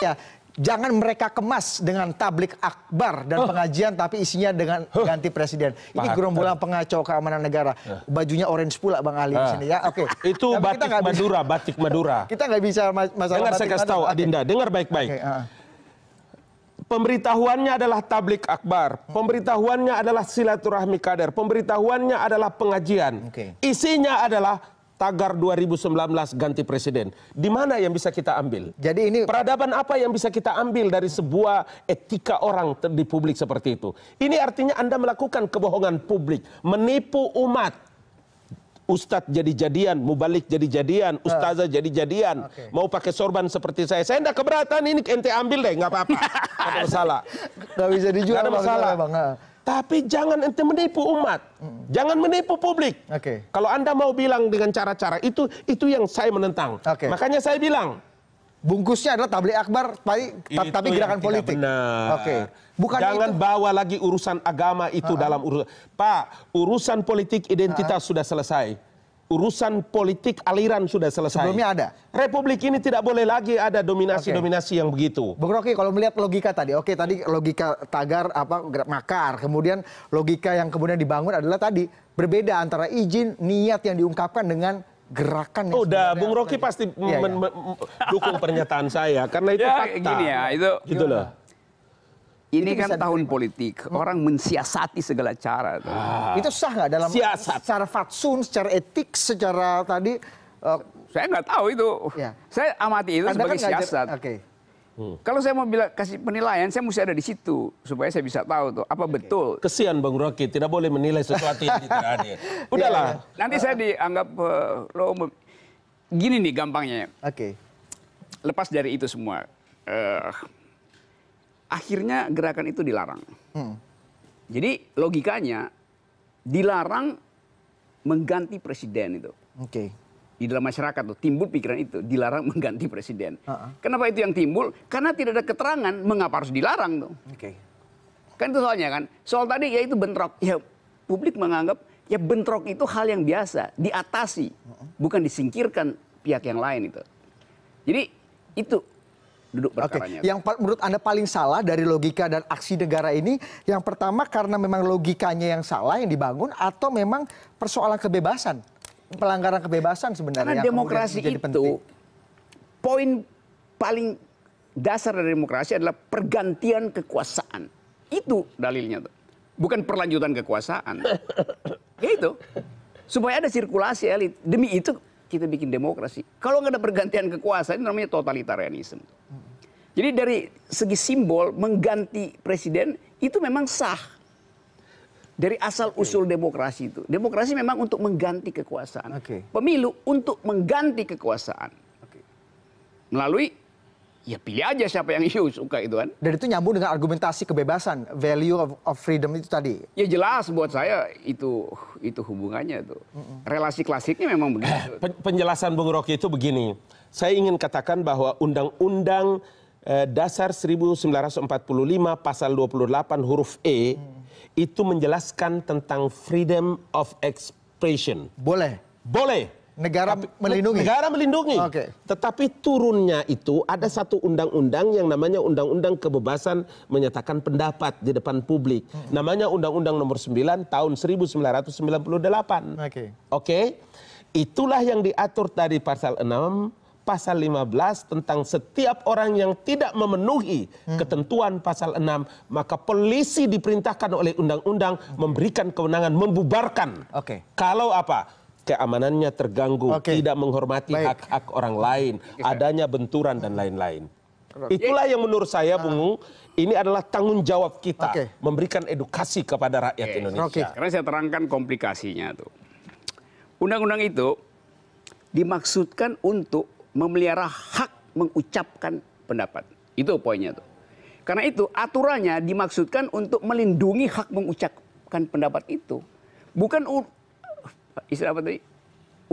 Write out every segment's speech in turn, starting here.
Ya, jangan mereka kemas dengan tablik akbar dan pengajian, tapi isinya dengan ganti presiden. Ini gerombolan pengacau keamanan negara. Bajunya orange pula Bang Ali di sini ya. Oke. Itu Tapi batik Madura, batik Madura. Kita nggak bisa masalah. Dengar saya kasih tahu, Adinda, dengar baik-baik. Pemberitahuannya adalah tablik akbar, pemberitahuannya adalah silaturahmi kader, pemberitahuannya adalah pengajian. Isinya adalah tagar 2019 ganti presiden. Di mana yang bisa kita ambil? Jadi ini peradaban apa yang bisa kita ambil dari sebuah etika orang di publik seperti itu? Ini artinya Anda melakukan kebohongan publik, menipu umat. Ustadz jadi-jadian, mubalik jadi-jadian, ustazah jadi-jadian, mau pakai sorban seperti saya tidak keberatan, ini ente ambil deh, nggak apa-apa, nggak masalah, nggak bisa dijual, nggak ada masalah. Bang. Tapi jangan ente menipu umat, jangan menipu publik. Kalau Anda mau bilang dengan cara-cara itu yang saya menentang. Makanya saya bilang, bungkusnya adalah tablik akbar, tapi gerakan politik. Bukan jangan itu. Bawa lagi urusan agama itu dalam urusan. Pak, urusan politik identitas sudah selesai. Urusan politik aliran sudah selesai. Sebelumnya ada. Republik ini tidak boleh lagi ada dominasi-dominasi yang begitu. Bung Rocky, kalau melihat logika tadi, tadi logika tagar makar, kemudian logika yang kemudian dibangun adalah tadi berbeda antara izin niat yang diungkapkan dengan gerakan. Udah, Bung Rocky pasti dukung pernyataan saya karena itu fakta. Gini ya, itu gitu loh. Ini kan tahun politik, orang mensiasati segala cara. Itu sah nggak dalam siasat? Secara fatsun, secara etik, secara tadi? Saya nggak tahu itu. Saya amati itu sebagai siasat. Kalau saya mau kasih penilaian, saya mesti ada di situ supaya saya bisa tahu tuh apa betul. Kesian Bang Rocky, tidak boleh menilai sesuatu yang tidak ada. Udahlah. Nanti saya dianggap gini nih gampangnya. Lepas dari itu semua. Akhirnya gerakan itu dilarang. Jadi logikanya dilarang mengganti presiden itu. Di dalam masyarakat tuh timbul pikiran itu, dilarang mengganti presiden. Kenapa itu yang timbul? Karena tidak ada keterangan mengapa harus dilarang tuh. Kan itu soalnya kan. Soal tadi ya itu bentrok. Ya publik menganggap ya bentrok itu hal yang biasa, diatasi, bukan disingkirkan pihak yang lain itu. Jadi itu duduk perkaranya. Yang menurut Anda paling salah dari logika dan aksi negara ini, yang pertama karena memang logikanya yang salah yang dibangun, atau memang persoalan kebebasan, pelanggaran kebebasan sebenarnya. Karena demokrasi itu, poin paling dasar dari demokrasi adalah pergantian kekuasaan. Itu dalilnya tuh. Bukan perlanjutan kekuasaan. Ya itu. Supaya ada sirkulasi elit. Demi itu kita bikin demokrasi. Kalau nggak ada pergantian kekuasaan, ini namanya totalitarianisme. Jadi dari segi simbol mengganti presiden itu memang sah. Dari asal usul demokrasi itu. Demokrasi memang untuk mengganti kekuasaan. Pemilu untuk mengganti kekuasaan. Melalui, ya pilih aja siapa yang suka itu kan. Dan itu nyambung dengan argumentasi kebebasan, value of freedom itu tadi. Ya jelas buat saya itu hubungannya tuh. Relasi klasiknya memang begitu. Penjelasan Bung Rocky itu begini. Saya ingin katakan bahwa Undang-Undang Dasar 1945 pasal 28 huruf E itu menjelaskan tentang freedom of expression. Boleh. Negara melindungi. Negara melindungi. Tetapi turunnya itu ada satu undang-undang yang namanya Undang-Undang Kebebasan Menyatakan Pendapat di depan publik. Namanya Undang-Undang Nomor 9 tahun 1998. Itulah yang diatur tadi pasal 6. Pasal 15 tentang setiap orang yang tidak memenuhi ketentuan pasal 6, maka polisi diperintahkan oleh undang-undang memberikan kewenangan membubarkan. Kalau apa? Keamanannya terganggu, tidak menghormati hak-hak orang lain, adanya benturan dan lain-lain. Itulah yang menurut saya, Bung, ini adalah tanggung jawab kita memberikan edukasi kepada rakyat Indonesia. Karena saya terangkan komplikasinya tuh. Undang-undang itu dimaksudkan untuk memelihara hak mengucapkan pendapat. Itu poinnya tuh. Karena itu aturannya dimaksudkan untuk melindungi hak mengucapkan pendapat itu. Bukan istilah apa tadi?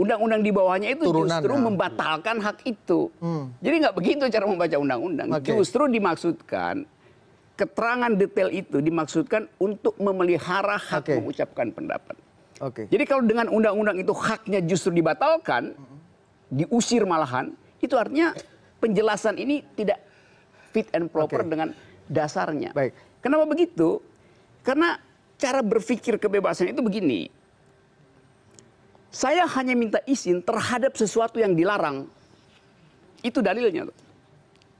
Undang-undang di bawahnya itu justru membatalkan hak itu. Jadi nggak begitu cara membaca undang-undang. Justru dimaksudkan keterangan detail itu dimaksudkan untuk memelihara hak mengucapkan pendapat. Jadi kalau dengan undang-undang itu haknya justru dibatalkan, diusir malahan, itu artinya penjelasan ini tidak fit and proper dengan dasarnya. Baik. Kenapa begitu? Karena cara berpikir kebebasan itu begini. Saya hanya minta izin terhadap sesuatu yang dilarang. Itu dalilnya.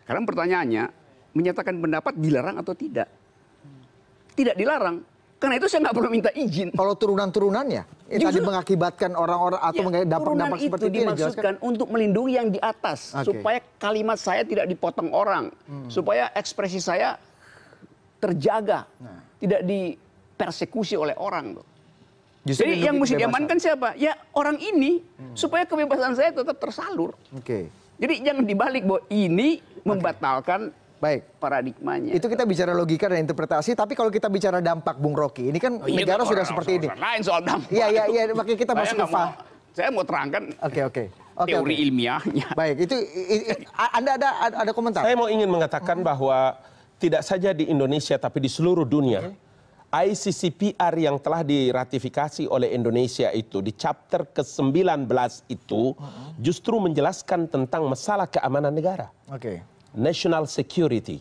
Sekarang pertanyaannya, menyatakan pendapat dilarang atau tidak? Tidak dilarang. Karena itu saya nggak perlu minta izin. Kalau turunan-turunannya, tadi mengakibatkan orang-orang atau dampak seperti itu dimaksudkan untuk melindungi yang di atas, supaya kalimat saya tidak dipotong orang, supaya ekspresi saya terjaga, tidak dipersekusi oleh orang. Jadi yang mesti diamankan siapa? Ya orang ini, supaya kebebasan saya tetap tersalur. Jadi jangan dibalik bahwa ini membatalkan. Baik, paradigmanya. Itu kita bicara logika dan interpretasi, tapi kalau kita bicara dampak, Bung Rocky, ini kan negara sudah seperti ini. Lain soal dampak. Iya, makanya kita masuk ke saya mau terangkan teori ilmiahnya. Baik, itu Anda ada komentar? Saya mau ingin mengatakan bahwa tidak saja di Indonesia, tapi di seluruh dunia, ICCPR yang telah diratifikasi oleh Indonesia itu, di chapter ke-19 itu, justru menjelaskan tentang masalah keamanan negara. National security.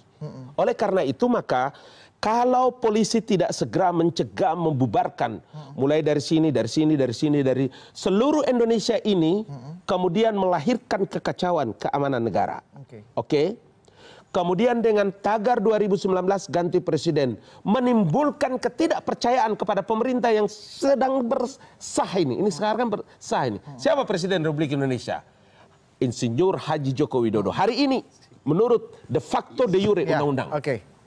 Oleh karena itu maka kalau polisi tidak segera mencegah, membubarkan, mulai dari sini, dari seluruh Indonesia ini, kemudian melahirkan kekacauan keamanan negara. Oke? Kemudian dengan tagar 2019 ganti presiden, menimbulkan ketidakpercayaan kepada pemerintah yang sedang bersah ini. Ini sekarang bersah ini. Siapa Presiden Republik Indonesia? Insinyur Haji Joko Widodo. Hari ini menurut de facto de jure undang-undang.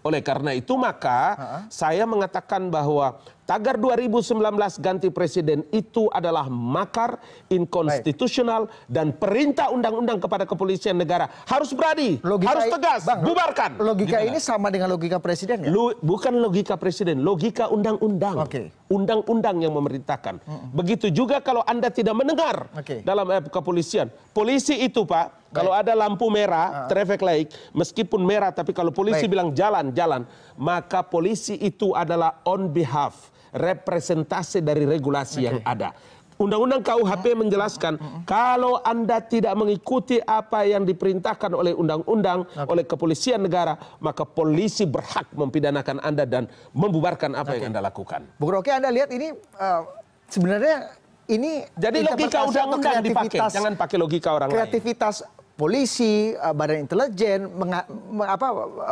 Oleh karena itu maka saya mengatakan bahwa tagar 2019 ganti presiden itu adalah makar, inkonstitusional, dan perintah undang-undang kepada kepolisian negara. Harus berani, harus tegas, bubarkan. Logika ini sama dengan logika presiden ya? Bukan logika presiden, logika undang-undang. Undang-undang yang memerintahkan. Begitu juga kalau Anda tidak mendengar dalam kepolisian. Polisi itu Pak, kalau ada lampu merah, traffic light, meskipun merah, tapi kalau polisi bilang jalan, maka polisi itu adalah on behalf, representasi dari regulasi yang ada. Undang-undang KUHP menjelaskan kalau Anda tidak mengikuti apa yang diperintahkan oleh undang-undang, oleh kepolisian negara, maka polisi berhak mempidanakan Anda dan membubarkan apa yang Anda lakukan. Bung Rocky, Anda lihat ini sebenarnya ini jadi logika undang-undang dipakai, jangan pakai logika orang lain. Kreativitas polisi, badan intelijen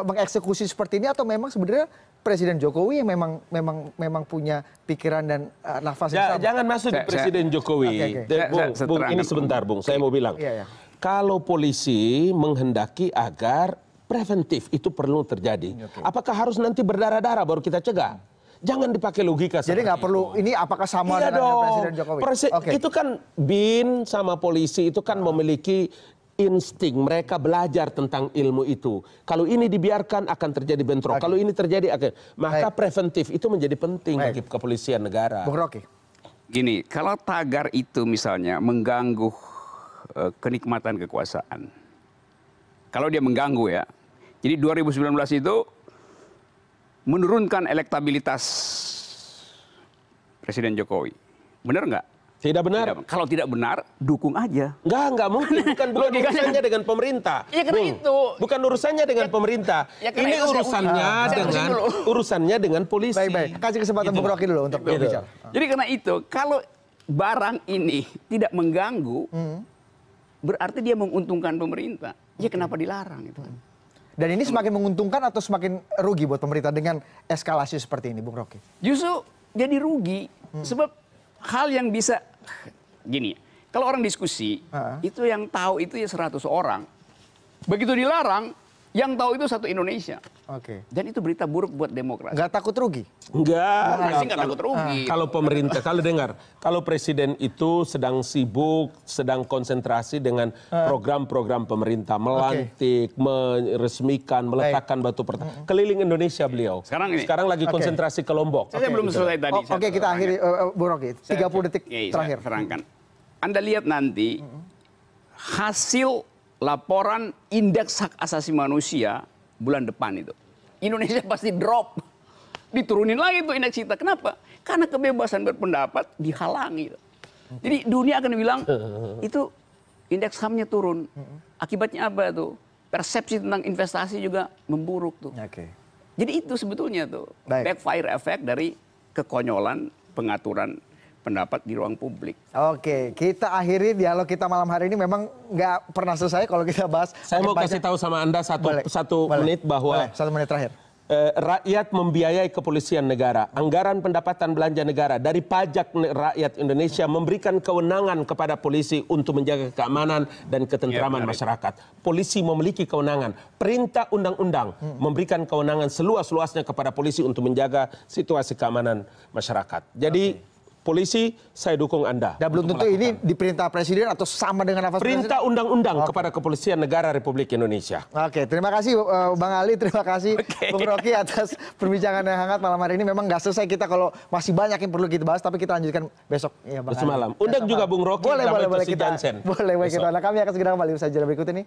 mengeksekusi seperti ini, atau memang sebenarnya Presiden Jokowi yang memang punya pikiran dan nafas yang sama? Jangan masuk di Presiden Jokowi. Bung, ini sebentar Bung, saya mau bilang. Kalau polisi menghendaki agar preventif itu perlu terjadi, apakah harus nanti berdarah-darah baru kita cegah? Jangan dipakai logika. Jadi nggak perlu, ini apakah sama dengan Presiden Jokowi? Itu kan BIN sama polisi itu kan memiliki insting, mereka belajar tentang ilmu itu. Kalau ini dibiarkan akan terjadi bentrok. Kalau ini terjadi maka preventif itu menjadi penting bagi kepolisian negara. Bung Rocky. Gini, kalau tagar itu misalnya mengganggu kenikmatan kekuasaan. Kalau dia mengganggu ya. Jadi 2019 itu menurunkan elektabilitas Presiden Jokowi. Benar nggak? Tidak benar. Kalau tidak benar, dukung aja. Enggak mungkin. Bukan urusannya dengan pemerintah. Ya karena itu. Bukan urusannya dengan pemerintah. Ini urusannya dengan polisi. Baik. Kasih kesempatan Bung Rocky dulu untuk berbicara. Jadi karena itu, kalau barang ini tidak mengganggu, berarti dia menguntungkan pemerintah. Ya kenapa dilarang itu? Dan ini semakin menguntungkan atau semakin rugi buat pemerintah dengan eskalasi seperti ini, Bung Rocky? Justru jadi rugi. Sebab hal yang bisa, gini, kalau orang diskusi, itu yang tahu itu ya 100 orang. Begitu dilarang, yang tahu itu satu Indonesia. Dan itu berita buruk buat demokrasi. Nggak takut rugi? Enggak. Nggak takut rugi. Kalau pemerintah, kalau presiden itu sedang sibuk, sedang konsentrasi dengan program-program pemerintah, melantik, meresmikan, meletakkan batu pertama. Keliling Indonesia beliau. Sekarang lagi konsentrasi ke Lombok. Saya belum selesai tadi. Kita akhiri, Bung Rocky. 30 detik terakhir. Terangkan. Anda lihat nanti hasil laporan indeks hak asasi manusia bulan depan itu. Indonesia pasti drop. Diturunin lagi tuh indeks kita. Kenapa? Karena kebebasan berpendapat dihalangi. Jadi dunia akan bilang itu indeks HAM-nya turun. Akibatnya apa tuh? persepsi tentang investasi juga memburuk tuh. Oke. Jadi itu sebetulnya tuh Baik. backfire effect dari kekonyolan pengaturan pendapat di ruang publik. Oke, kita akhiri dialog kita malam hari ini. Memang nggak pernah selesai kalau kita bahas. Saya mau pakai kasih banyak- tahu sama Anda Boleh, satu boleh, menit bahwa boleh, 1 menit terakhir. rakyat membiayai kepolisian negara. Anggaran pendapatan belanja negara dari pajak rakyat Indonesia memberikan kewenangan kepada polisi untuk menjaga keamanan dan ketentraman masyarakat. Polisi memiliki kewenangan. Perintah undang-undang memberikan kewenangan seluas-luasnya kepada polisi untuk menjaga situasi keamanan masyarakat. Jadi polisi, saya dukung Anda. Dan belum untuk tentu ini melakukan. diperintah presiden atau sama dengan nafas Perintah undang-undang kepada Kepolisian Negara Republik Indonesia. Oke, terima kasih Bang Ali, terima kasih Bung Rocky atas perbincangan yang hangat malam hari ini. Memang nggak selesai kita kalau masih banyak yang perlu kita bahas, tapi kita lanjutkan besok. Ya, Bang Besok Ali. malam. Undang Besok juga malam. Bung Rocky Boleh, sama boleh Tosi kita. Jansen. Boleh, Besok. kita. Nah, kami akan segera kembali usaha jeda berikut ini.